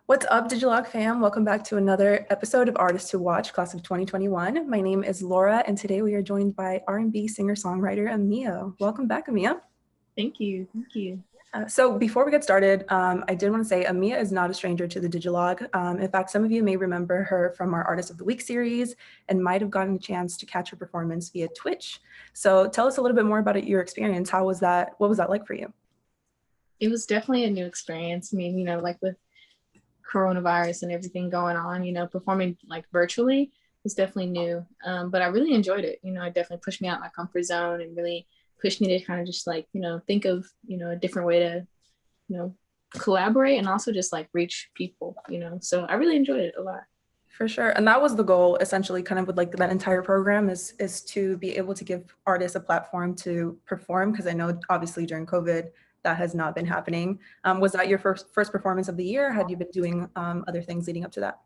What's up, Digilogue fam? Welcome back to another episode of Artists to Watch, class of 2021. My name is Laura, and today we are joined by R&B singer-songwriter AMEA. Welcome back, AMEA. Thank you. Thank you. So before we get started, I did want to say AMEA is not a stranger to the Digilogue. In fact, some of you may remember her from our Artist of the Week series and might have gotten a chance to catch her performance via Twitch. So tell us a little bit more about your experience. How was that? What was that like for you? It was definitely a new experience. I mean, like with coronavirus and everything going on, performing like virtually was definitely new. But I really enjoyed it. It definitely pushed me out my comfort zone and really pushed me to kind of just like, think of, a different way to, collaborate and also just like reach people, So I really enjoyed it a lot. For sure. And that was the goal, essentially, kind of with like that entire program is to be able to give artists a platform to perform, because I know obviously during COVID that has not been happening. Was that your first performance of the year? Had you been doing other things leading up to that?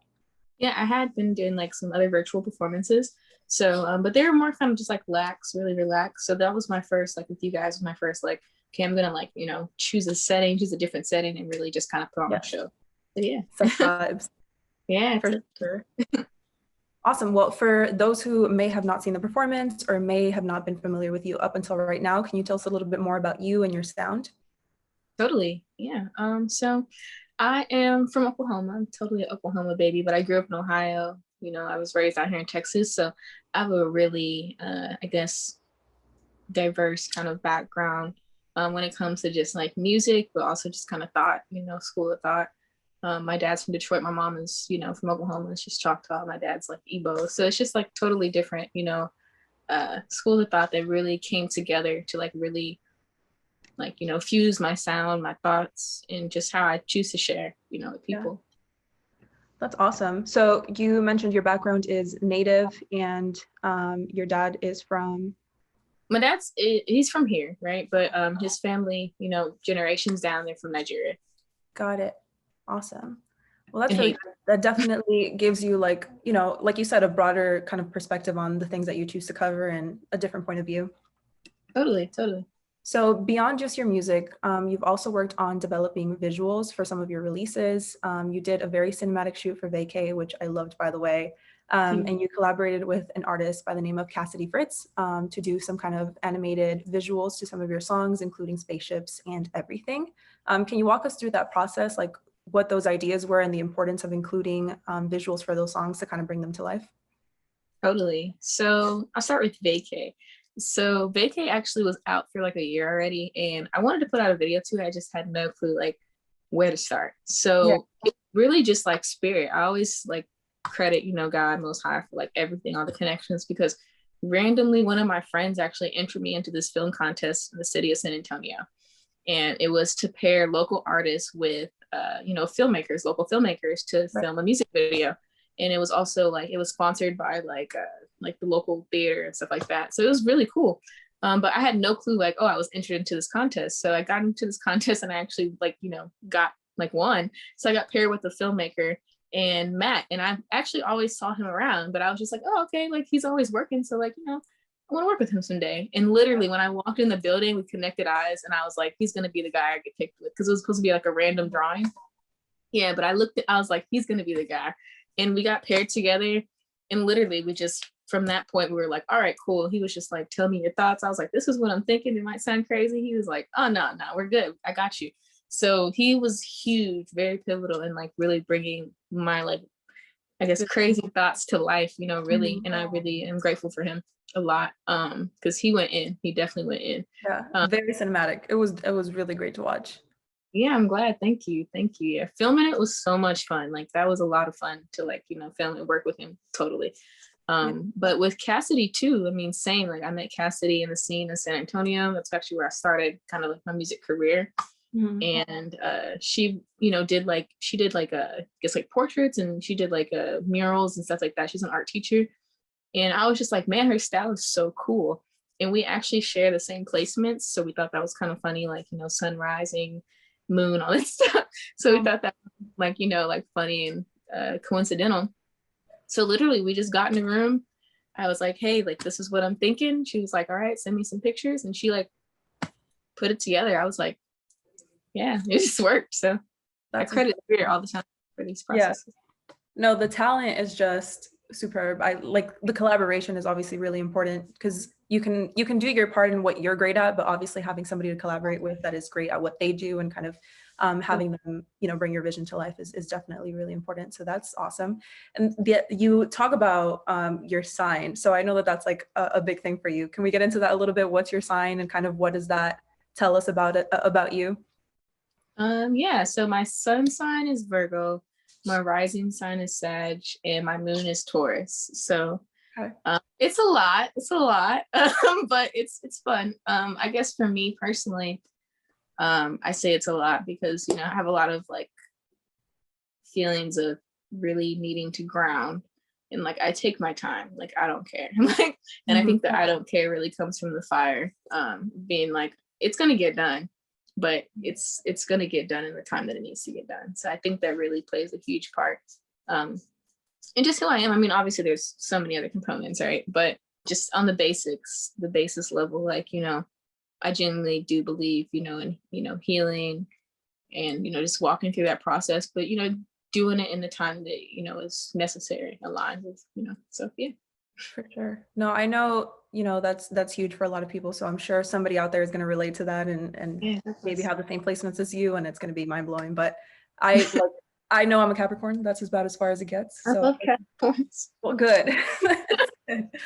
Yeah, I had been doing like some other virtual performances. So, but they were more kind of just like really relaxed. So that was my first, like with you guys, was my first like, okay, I'm gonna like, choose a different setting and really just kind of put on a show. So yeah. Some vibes. Yeah, for sure. Awesome. Well, for those who may have not seen the performance or may have not been familiar with you up until right now, can you tell us a little bit more about you and your sound? Totally. Yeah. So I am from Oklahoma. I'm totally an Oklahoma baby, but I grew up in Ohio. I was raised out here in Texas. So I have a really, I guess, diverse kind of background when it comes to just like music, but also just kind of thought, school of thought. My dad's from Detroit. My mom is, from Oklahoma. She's Choctaw. My dad's like Igbo. So it's just like totally different, school of thought that really came together to like really like, fuse my sound, my thoughts, and just how I choose to share, with people. Yeah. That's awesome. So you mentioned your background is Native and your dad is from? My dad's, he's from here, right? But his family, generations down, they're from Nigeria. Got it. Awesome. Well, that's really good. That definitely gives you like, like you said, a broader kind of perspective on the things that you choose to cover and a different point of view. Totally. So beyond just your music, you've also worked on developing visuals for some of your releases. You did a very cinematic shoot for Vacay, which I loved, by the way. And you collaborated with an artist by the name of Cassidy Fritz to do some kind of animated visuals to some of your songs, including spaceships and everything. Can you walk us through that process, like what those ideas were and the importance of including visuals for those songs to kind of bring them to life? Totally. So I'll start with Vacay. So Vacay actually was out for like a year already, and I wanted to put out a video too. I just had no clue like where to start. So It's really just like spirit. I always like credit, God Most High for like everything, all the connections, because randomly one of my friends actually entered me into this film contest in the city of San Antonio. And it was to pair local artists with, filmmakers, local filmmakers to film a music video. And it was also like, it was sponsored by like the local theater and stuff like that. So it was really cool. But I had no clue like, oh, I was entered into this contest. So I got into this contest and I actually like, got like won. So I got paired with the filmmaker and Matt, and I actually always saw him around, but I was just like, oh, okay, like he's always working. So like, I want to work with him someday. And literally when I walked in the building, we connected eyes and I was like, he's going to be the guy I get picked with. Cause it was supposed to be like a random drawing. Yeah. But I was like, he's going to be the guy. And we got paired together. And literally we just, from that point, we were like, all right, cool. He was just like, tell me your thoughts. I was like, this is what I'm thinking. It might sound crazy. He was like, oh, no, we're good. I got you. So he was huge, very pivotal in like really bringing my like, I guess, crazy thoughts to life, really. And I really am grateful for him a lot because he definitely went in. Yeah, very cinematic. It was really great to watch. Yeah, I'm glad. Thank you. Yeah, filming it was so much fun. Like that was a lot of fun to like, film and work with him. Totally. But with Cassidy too, I mean, same, like I met Cassidy in the scene in San Antonio. That's actually where I started kind of like my music career. And she did like I guess like portraits, and she did like murals and stuff like that. She's an art teacher, and I was just like, man, her style is so cool. And we actually share the same placements, so we thought that was kind of funny, like sun rising, moon, all that stuff. So we thought that like like funny and coincidental. So literally we just got in the room. I was like, hey, like this is what I'm thinking. She was like, all right, send me some pictures, and she like put it together. I was like, yeah, it just worked. So I credit spirit all the time. for these Yeah. processes. No, the talent is just superb. I like the collaboration is obviously really important because you can do your part in what you're great at, but obviously having somebody to collaborate with that is great at what they do and kind of having them, bring your vision to life is definitely really important. So that's awesome. And you talk about your sign. So I know that that's like a big thing for you. Can we get into that a little bit? What's your sign and kind of what does that tell us about you? Yeah, so my sun sign is Virgo, my rising sign is Sag, and my moon is Taurus. So Okay. it's a lot, but it's fun. I guess for me personally, I say it's a lot because, I have a lot of like feelings of really needing to ground, and like I take my time, like I don't care. Like, and I think that I don't care really comes from the fire, being like, it's gonna get done, but it's gonna get done in the time that it needs to get done. So I think that really plays a huge part. And just who I am. I mean, obviously there's so many other components, right? But just on the basis level, like, I genuinely do believe, in, healing and, just walking through that process, but, doing it in the time that, is necessary, aligned with, so yeah. For sure. No, I know, that's huge for a lot of people. So I'm sure somebody out there is going to relate to that and Yeah, maybe have the same placements as you, and it's going to be mind blowing. But I know I'm a Capricorn. That's about as far as it gets. I So love Capricorns. well, good.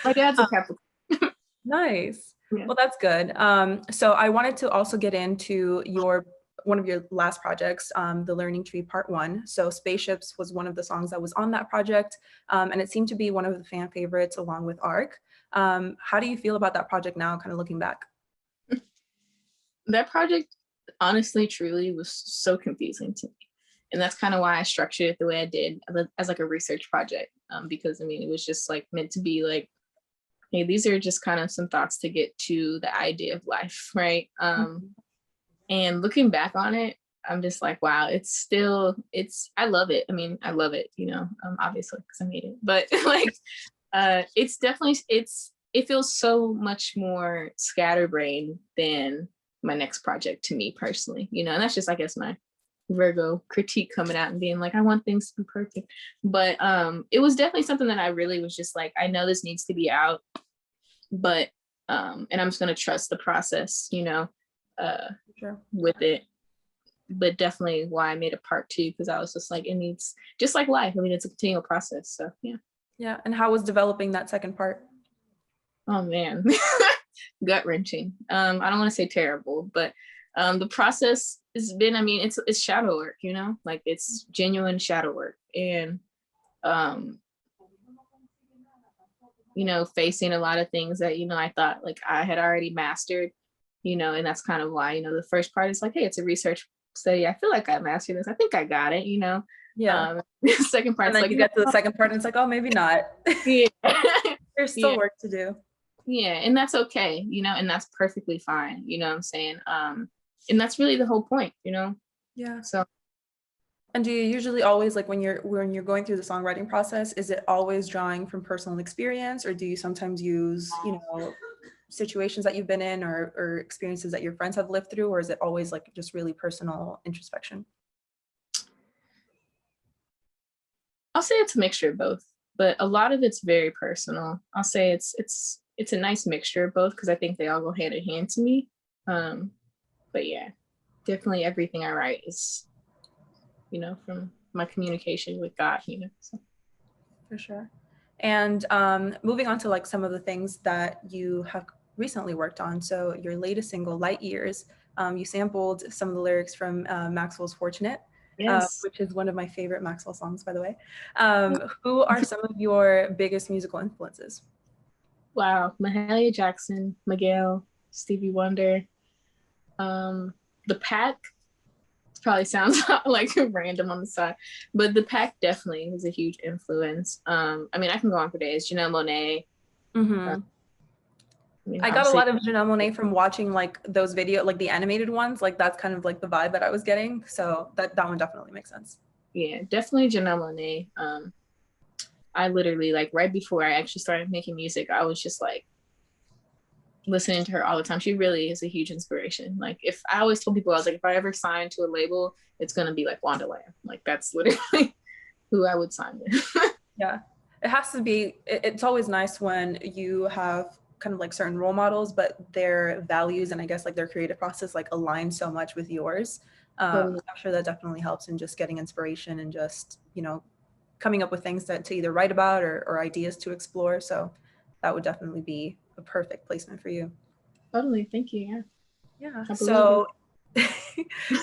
My dad's a Capricorn. Nice. Yeah. Well, that's good. So I wanted to also get into one of your last projects, the Learning Tree Part 1. So Spaceships was one of the songs that was on that project, and it seemed to be one of the fan favorites along with Arc. How do you feel about that project now, kind of looking back? That project, honestly, truly was so confusing to me. And that's kind of why I structured it the way I did as like a research project. Because I mean, it was just like meant to be like, hey, these are just kind of some thoughts to get to the idea of life, right? And looking back on it, I'm just like, wow, I love it. I mean, I love it, obviously because I made it, but like, it's definitely, it feels so much more scatterbrained than my next project to me personally, and that's just, I guess, my Virgo critique coming out and being like, I want things to be perfect. But it was definitely something that I really was just like, I know this needs to be out, but and I'm just going to trust the process, Sure. with it. But definitely why I made a part 2, because I was just like, it needs, just like life, I mean, it's a continual process. So Yeah. And how was developing that second part? Oh man. Gut wrenching. I don't want to say terrible, but the process has been, I mean, it's shadow work, like it's genuine shadow work. And facing a lot of things that, I thought like I had already mastered, and that's kind of why, the first part is like, hey, it's a research study. I feel like I mastered this. I think I got it, Yeah. The second part, And then like, you get to the second part and it's like, oh, maybe not. yeah. There's still Yeah. work to do. Yeah, and that's okay, and that's perfectly fine, what I'm saying? And that's really the whole point, Yeah. So. And do you usually always, like when you're going through the songwriting process, is it always drawing from personal experience, or do you sometimes use, situations that you've been in or experiences that your friends have lived through, or is it always like just really personal introspection? I'll say it's a mixture of both, but a lot of it's very personal. I'll say it's a nice mixture of both because I think they all go hand in hand to me. But yeah, definitely everything I write is, from my communication with God, So. For sure. And moving on to like some of the things that you have recently worked on. So your latest single, Light Years, you sampled some of the lyrics from Maxwell's Fortunate. Yes. Which is one of my favorite Maxwell songs, by the way. Who are some of your biggest musical influences? Wow, Mahalia Jackson, Miguel, Stevie Wonder, the Pack. Probably sounds like random on the side, but the Pack definitely was a huge influence. I mean, I can go on for days. Janelle Monáe. Mm-hmm. I got a lot of Janelle Monáe from watching like those like the animated ones. Like that's kind of like the vibe that I was getting. So that one definitely makes sense. Yeah, definitely Janelle Monáe. I literally, like, right before I actually started making music, I was just like listening to her all the time. She really is a huge inspiration. Like, if I always told people, I was like, if I ever sign to a label, it's gonna be like Wanda Lamb. Like, that's literally who I would sign with. Yeah, it has to be, it's always nice when you have kind of like certain role models, but their values and I guess like their creative process like align so much with yours. Totally. I'm sure that definitely helps in just getting inspiration and just, you know, coming up with things to either write about or ideas to explore. So that would definitely be a perfect placement for you. Totally. Thank you. Yeah. Yeah. I believe So,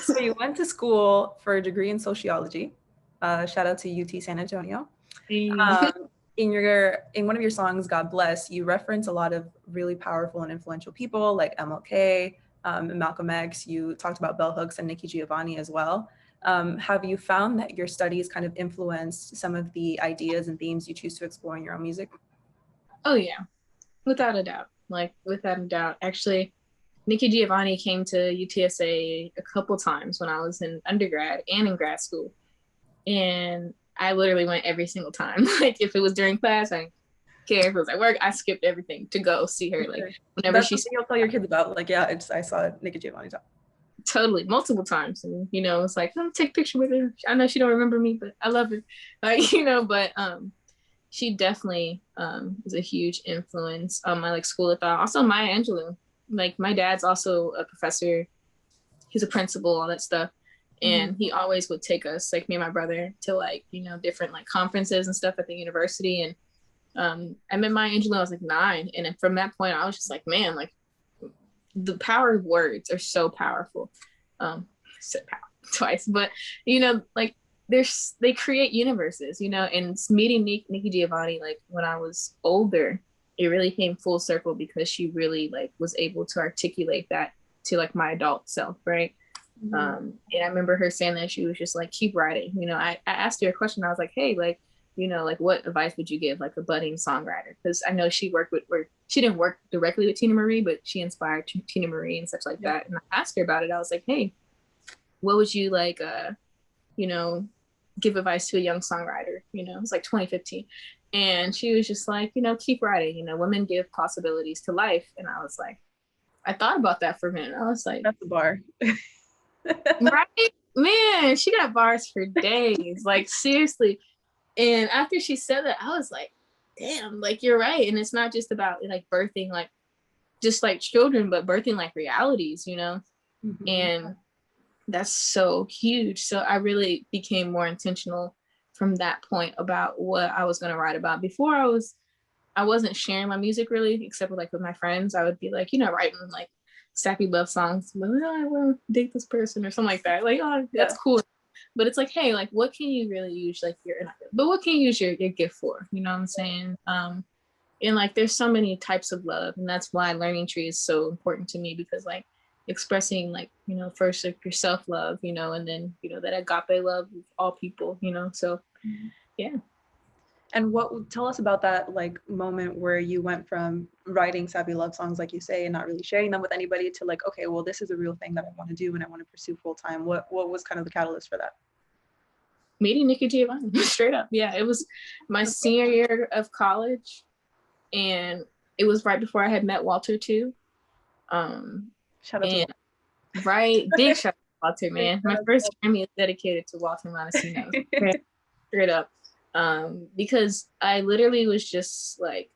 so you went to school for a degree in sociology. Shout out to UT San Antonio. it. Um, in one of your songs, God Bless, you reference a lot of really powerful and influential people like MLK, and Malcolm X. You talked about bell hooks and Nikki Giovanni as well. Have you found that your studies kind of influenced some of the ideas and themes you choose to explore in your own music? Oh yeah, without a doubt. Like without a doubt. Actually, Nikki Giovanni came to UTSA a couple times when I was in undergrad and in grad school. And I literally went every single time. Like if it was during class, I didn't care. If it was at work, I skipped everything to go see her. Like whenever That's she's something you'll tell your kids about. Like, yeah, I saw Nikki Giovanni talk. totally multiple times. And it's like, I'm take a picture with her. I know she don't remember me, but I love her. Like, but she definitely was a huge influence on my like school of thought. Also Maya Angelou. Like my dad's also a professor. He's a principal, all that stuff. And he always would take us, like me and my brother, to like, different like conferences and stuff at the university. And I met Maya Angelou, I was like 9. And from that point, I was just like, man, like the power of words are so powerful. I said power twice, but like they create universes, and meeting Nikki Giovanni, like when I was older, it really came full circle because she really like was able to articulate that to like my adult self, right? And I remember her saying that she was just like, keep writing. I asked her a question. I was like, hey, like, like what advice would you give like a budding songwriter? Because I know she she didn't work directly with Tina Marie, but she inspired Tina Marie and such like that. And I asked her about it. I was like, hey, what would you like, give advice to a young songwriter? It was like 2015. And she was just like, keep writing, women give possibilities to life. And I was like, I thought about that for a minute. I was like, that's the bar. right? Man, she got bars for days. Like seriously. And after she said that, I was like, damn, like you're right. And it's not just about like birthing like just like children, but birthing like realities, And that's so huge. So I really became more intentional from that point about what I was going to write about. Before I wasn't sharing my music really, except with like with my friends. I would be like, writing like sappy love songs. Like, oh, I want to date this person or something like that. Like, oh, that's cool. But it's like, hey, like, what can you really use like but what can you use your gift for? You know what I'm saying? And like, there's so many types of love, and that's why Learning Tree is so important to me because like expressing like first like your self love, and then that agape love with all people, So yeah. And tell us about that like moment where you went from writing sappy love songs, like you say, and not really sharing them with anybody to like, okay, well, this is a real thing that I want to do and I want to pursue full time. What was kind of the catalyst for that? Meeting Nikki Giovanni, straight up. Yeah, it was my senior year of college, and it was right before I had met Walter too. Shout out to Walter. Right, big shout out to Walter, man. My first Grammy is dedicated to Walter Montesino. Straight up. Because I literally was just like,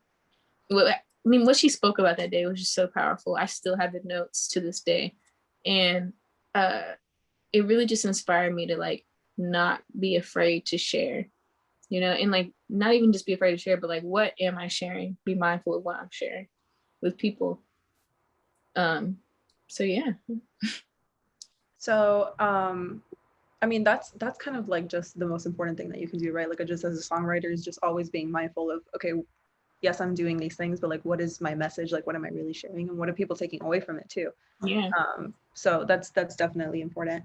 what she spoke about that day was just so powerful. I still have the notes to this day. And it really just inspired me to like not be afraid to share, and like not even just be afraid to share, but like what am I sharing? Be mindful of what I'm sharing with people. So yeah. So I mean, that's kind of like just the most important thing that you can do, right? Like just as a songwriter is just always being mindful of, okay, yes, I'm doing these things, but like, what is my message? Like, what am I really sharing? And what are people taking away from it too? Yeah. So that's definitely important.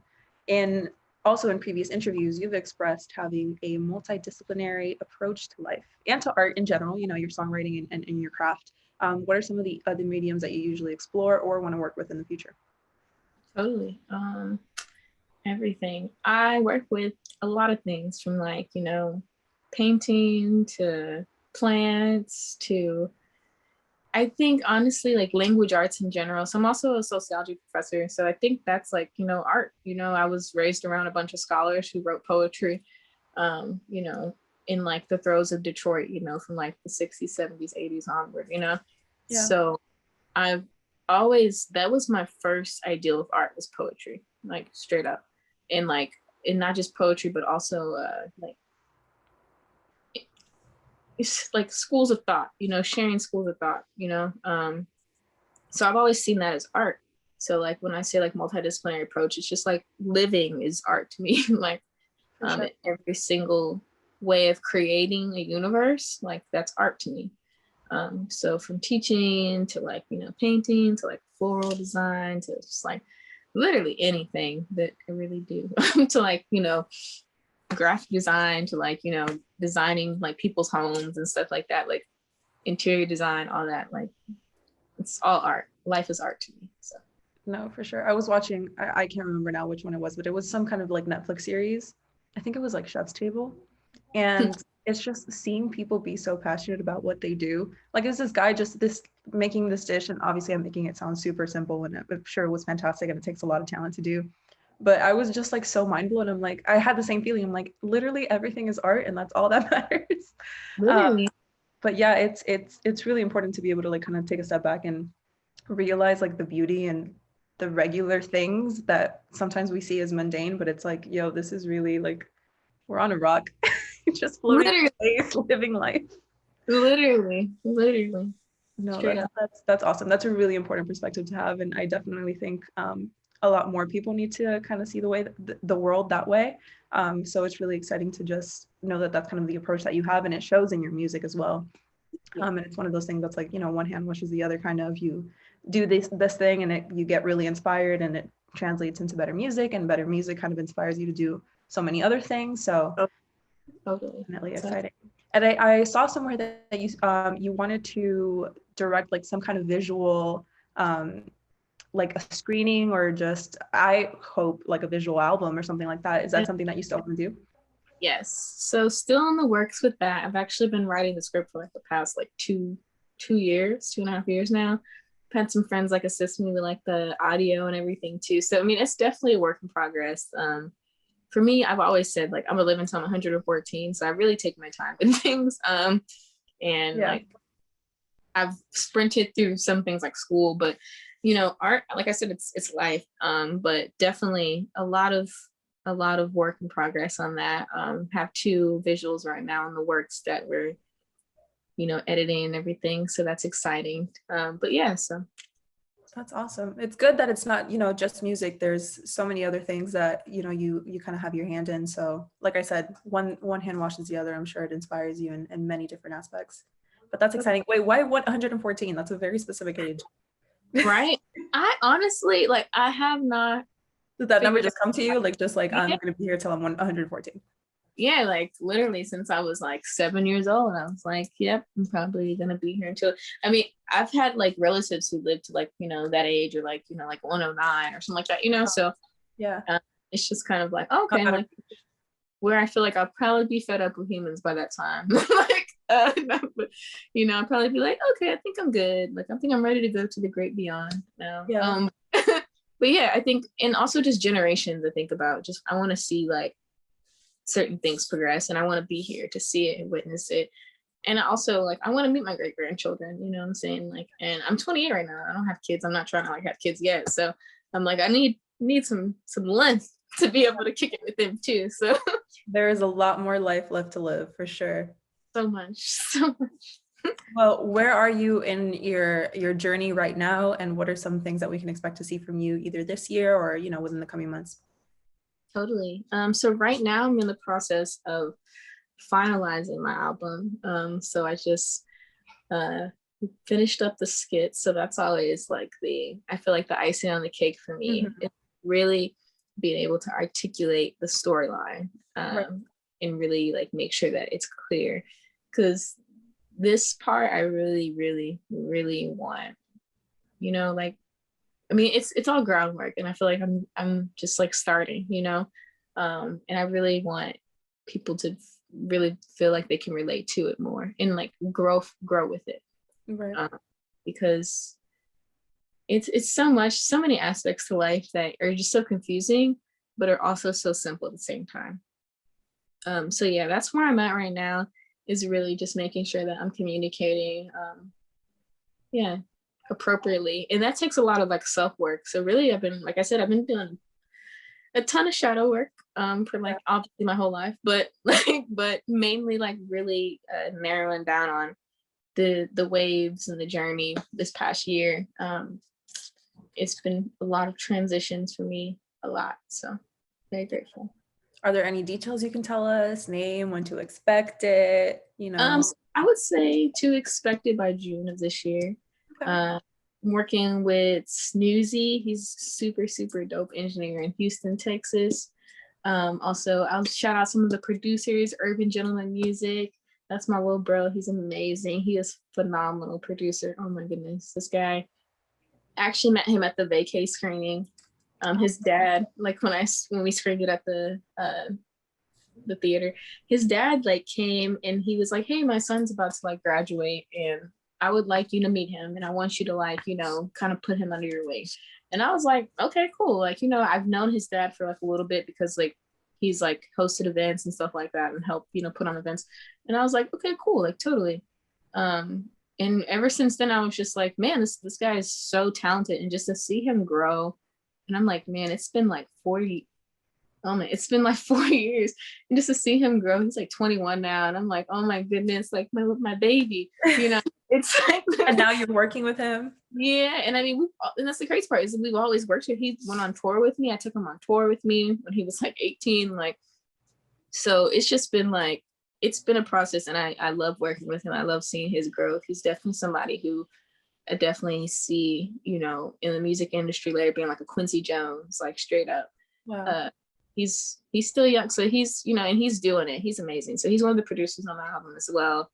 And also in previous interviews, you've expressed having a multidisciplinary approach to life and to art in general, your songwriting and your craft. What are some of the other mediums that you usually explore or want to work with in the future? Totally. Everything. I work with a lot of things from like, painting to plants to, I think honestly, like language arts in general. So I'm also a sociology professor. So I think that's like, art. I was raised around a bunch of scholars who wrote poetry. you know, in like the throes of Detroit, you know, from like the 60s, 70s, 80s onward, you know. Yeah. So I've always, that was my first ideal of art, was poetry, like straight up. And like, and not just poetry, but also like, it's like schools of thought, you know, sharing schools of thought, you know. So I've always seen that as art. So like when I say like multidisciplinary approach, it's just like living is art to me. Like Sure. every single way of creating a universe, like that's art to me. So from teaching to like, you know, painting to like floral design to just like literally anything that I really do to like, you know, graphic design to like, you know, designing like people's homes and stuff like that, like interior design, all that, like it's all art. Life is art to me. So No, for sure. I was watching, I can't remember now which one it was, but it was some kind of like Netflix series. I think it was like Chef's Table. And it's just seeing people be so passionate about what they do. Like there's this guy just this making this dish, and obviously I'm making it sound super simple, and I'm sure it was fantastic and it takes a lot of talent to do. But I was just like so mind blown. I'm like, I had the same feeling. I'm like, literally everything is art and that's all that matters. literally. But yeah, it's really important to be able to like kind of take a step back and realize like the beauty and the regular things that sometimes we see as mundane, but it's like, yo, this is really like we're on a rock, just floating Literally, in space, living life. literally. No, Straight up. that's awesome. That's a really important perspective to have, and I definitely think a lot more people need to kind of see the way the world that way. So it's really exciting to just know that that's kind of the approach that you have, and it shows in your music as well. And it's one of those things that's like, you know, one hand washes the other. Kind of you do this thing, and you get really inspired, and it translates into better music, and better music kind of inspires you to do so many other things. So Totally. definitely exciting. And I saw somewhere that you wanted to direct like some kind of visual, like a screening, or just, I hope, like a visual album or something like that. Is that something that you still want to do? Yes. So still in the works with that. I've actually been writing the script for like the past like two years, 2.5 years now. I've had some friends like assist me with like the audio and everything too. So I mean, it's definitely a work in progress. For me, I've always said like I'm gonna live until I'm 114, so I really take my time in things. And Yeah. like I've sprinted through some things like school, but you know, art, like I said, it's life. But definitely a lot of work in progress on that. Have two visuals right now in the works that we're, you know, editing and everything. So that's exciting. But yeah, so That's awesome. It's good that it's not, you know, just music. There's so many other things that, you know, you kind of have your hand in. So like I said, one hand washes the other. I'm sure it inspires you in many different aspects. But that's exciting. Wait, why 114? That's a very specific age. right. I honestly like I have not Did that number figured just come to you? Like just like out. I'm gonna be here till I'm 114. Yeah, like literally since I was like 7 years old, I was like, yep, I'm probably gonna be here until. I mean, I've had like relatives who lived to like, you know, that age, or like, you know, like 109 or something like that, you know. So Yeah. it's just kind of like, okay, like where I feel like I'll probably be fed up with humans by that time. Like, no, but, you know, I'll probably be like, okay, I think I'm good. Like, I think I'm ready to go to the great beyond now. Yeah. But yeah, I think, and also just generations to think about. Just I want to see like certain things progress, and I want to be here to see it and witness it. And I also like I want to meet my great grandchildren. You know what I'm saying? Like, and I'm 28 right now. I don't have kids. I'm not trying to like have kids yet. So I'm like, I need some length to be able to kick it with them too. So There is a lot more life left to live for sure. so much. Well, where are you in your journey right now, and what are some things that we can expect to see from you either this year or, you know, within the coming months? Totally. So right now I'm in the process of finalizing my album. So I just finished up the skit. So that's always like I feel like the icing on the cake for me. Mm-hmm. It's really being able to articulate the storyline, Right. and really like make sure that it's clear. Because this part I really, really, really want, you know, like I mean it's all groundwork, and I feel like I'm just like starting, you know. And I really want people to really feel like they can relate to it more and like grow with it. Right. Because it's so many aspects to life that are just so confusing but are also so simple at the same time. So yeah, that's where I'm at right now, is really just making sure that I'm communicating, yeah, appropriately. And that takes a lot of like self-work. So really I've been, like I said, I've been doing a ton of shadow work for like obviously my whole life, but like but mainly like really narrowing down on the waves and the journey this past year. It's been a lot of transitions for me, a lot. So very grateful. Are there any details you can tell us? Name, when to expect it, you know? So I would say to expect it by June of this year. Okay. I'm working with Snoozy. He's super, super dope engineer in Houston, Texas. Also, I'll shout out some of the producers, Urban Gentleman Music. That's my little bro. He's amazing. He is phenomenal producer. Oh my goodness, this guy. I actually met him at the Vacay screening. His dad, like when we screened it at the theater, his dad like came and he was like, hey, my son's about to like graduate and I would like you to meet him and I want you to like, you know, kind of put him under your wing. And I was like, okay, cool. Like, you know, I've known his dad for like a little bit because like he's like hosted events and stuff like that and helped, you know, put on events. And I was like, okay, cool, like totally. And ever since then I was just like, man, this guy is so talented. And just to see him grow, and I'm like, man, it's been like 40, oh man, it's been like 4 years. And just to see him grow, he's like 21 now. And I'm like, oh my goodness, like my baby, you know, it's like. And now you're working with him? Yeah. And I mean, and that's the crazy part is we've always worked here. He went on tour with me. I took him on tour with me when he was like 18. Like, so it's just been like, it's been a process and I love working with him. I love seeing his growth. He's definitely somebody who I definitely see, you know, in the music industry later being like a Quincy Jones, like straight up. Wow. He's still young, so he's, you know, and he's doing it. He's amazing. So he's one of the producers on the album as well.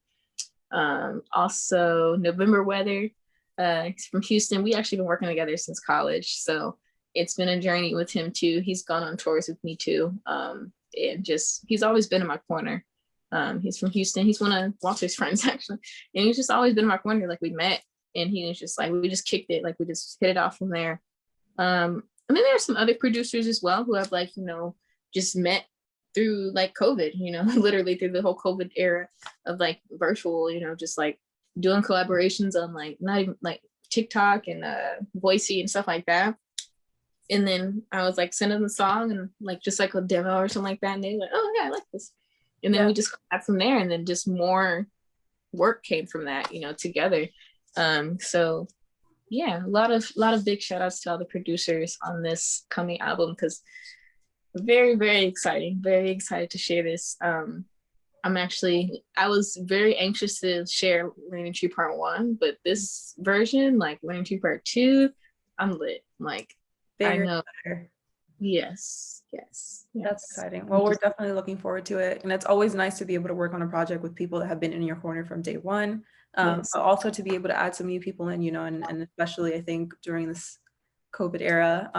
Also November Weather, he's from Houston. We actually been working together since college, so it's been a journey with him too. He's gone on tours with me too, and just he's always been in my corner. He's from Houston. He's one of Walter's friends actually, and he's just always been in my corner. Like we met, and he was just like we just kicked it, like we just hit it off from there. And then there's some other producers as well who I've like, you know, just met through like COVID, you know, literally through the whole COVID era of like virtual, you know, just like doing collaborations on like not even like TikTok and Voicey and stuff like that. And then I was like sending the song and like just like a demo or something like that. And they were like, oh yeah, I like this. And then we just got from there and then just more work came from that, you know, together. So yeah, a lot of big shout outs to all the producers on this coming album because very, very exciting. Very excited to share this. I was very anxious to share Learning Tree Part 1, but this version, like Learning Tree Part 2, I'm lit. Like, bigger, I know. Better. Yes. That's exciting. Well, we're definitely looking forward to it. And it's always nice to be able to work on a project with people that have been in your corner from day one. But also to be able to add some new people in, you know, and especially I think during this COVID era,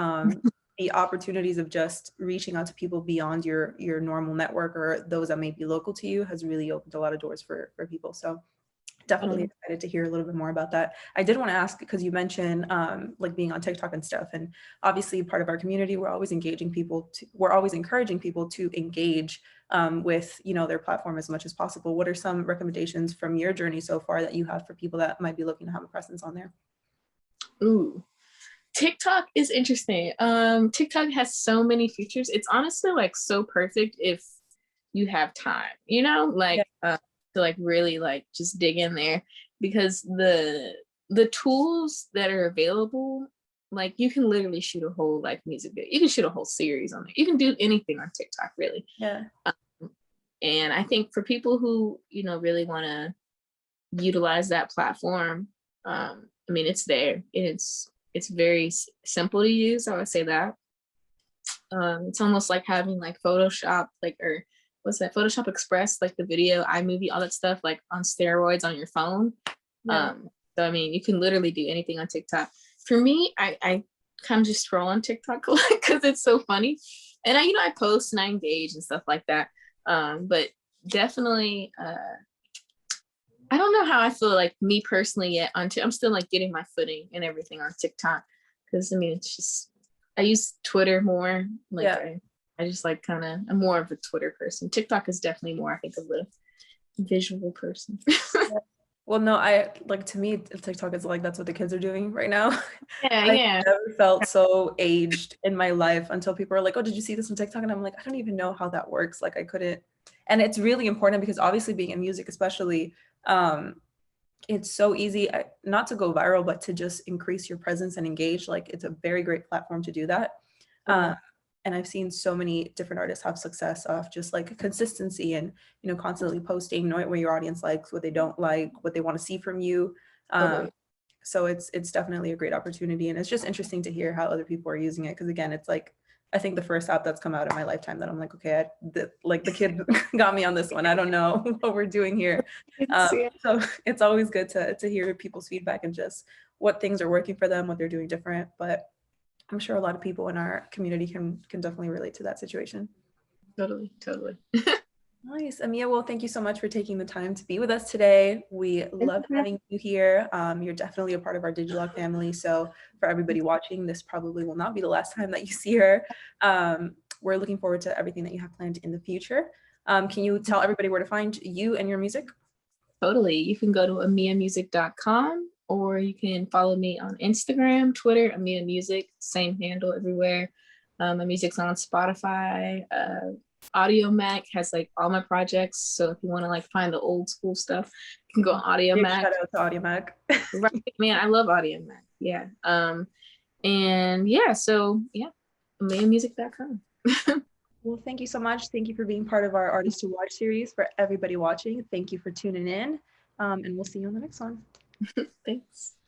the opportunities of just reaching out to people beyond your normal network or those that may be local to you has really opened a lot of doors for people. So definitely excited to hear a little bit more about that. I did want to ask, because you mentioned like being on TikTok and stuff, and obviously part of our community, we're always encouraging people to engage with, you know, their platform as much as possible. What are some recommendations from your journey so far that you have for people that might be looking to have a presence on there? Ooh, TikTok is interesting. TikTok has so many features. It's honestly like so perfect if you have time, you know, like to like really like just dig in there, because the tools that are available, like you can literally shoot a whole like music video, you can shoot a whole series on it, you can do anything on TikTok really. And I think for people who, you know, really want to utilize that platform, I mean, it's there. It's very simple to use, I would say that. It's almost like having like Photoshop, like, or what's that, Photoshop Express, like the video, iMovie, all that stuff, like on steroids on your phone. So I mean, you can literally do anything on TikTok. For me, I kind of just scroll on TikTok because it's so funny, and I, you know, I post and I engage and stuff like that. But definitely, I don't know how I feel like me personally yet. I'm still like getting my footing and everything on TikTok, because I mean, it's just, I use Twitter more. Like I just like I'm more of a Twitter person. TikTok is definitely more, I think, of the visual person. Well, no, I like, to me, TikTok is like, that's what the kids are doing right now. Yeah, I yeah. never felt so aged in my life until people are like, oh, did you see this on TikTok? And I'm like, I don't even know how that works. Like, I couldn't. And it's really important because obviously being in music, especially, it's so easy not to go viral, but to just increase your presence and engage. Like, it's a very great platform to do that. And I've seen so many different artists have success off just like consistency and, you know, constantly posting, knowing what your audience likes, what they don't like, what they want to see from you. So it's definitely a great opportunity. And it's just interesting to hear how other people are using it. Because again, it's like, I think the first app that's come out in my lifetime that I'm like, okay, like the kid got me on this one. I don't know what we're doing here. So it's always good to hear people's feedback and just what things are working for them, what they're doing different. But I'm sure a lot of people in our community can definitely relate to that situation. Totally. Nice. AMEA, well, thank you so much for taking the time to be with us today. We love having you here. You're definitely a part of our Digilogue family. So for everybody watching, this probably will not be the last time that you see her. We're looking forward to everything that you have planned in the future. Can you tell everybody where to find you and your music? Totally. You can go to ameamusic.com, or you can follow me on Instagram, Twitter, AMEA Music, same handle everywhere. My music's on Spotify. Audio Mac has like all my projects. So if you want to like find the old school stuff, you can go on Audio Mac. Shout out to Audio Mac. Right, man, I love Audio Mac. Yeah. And yeah, so yeah, ameamusic.com. Well, thank you so much. Thank you for being part of our Artists to Watch series. For everybody watching, thank you for tuning in. And we'll see you on the next one. Thanks.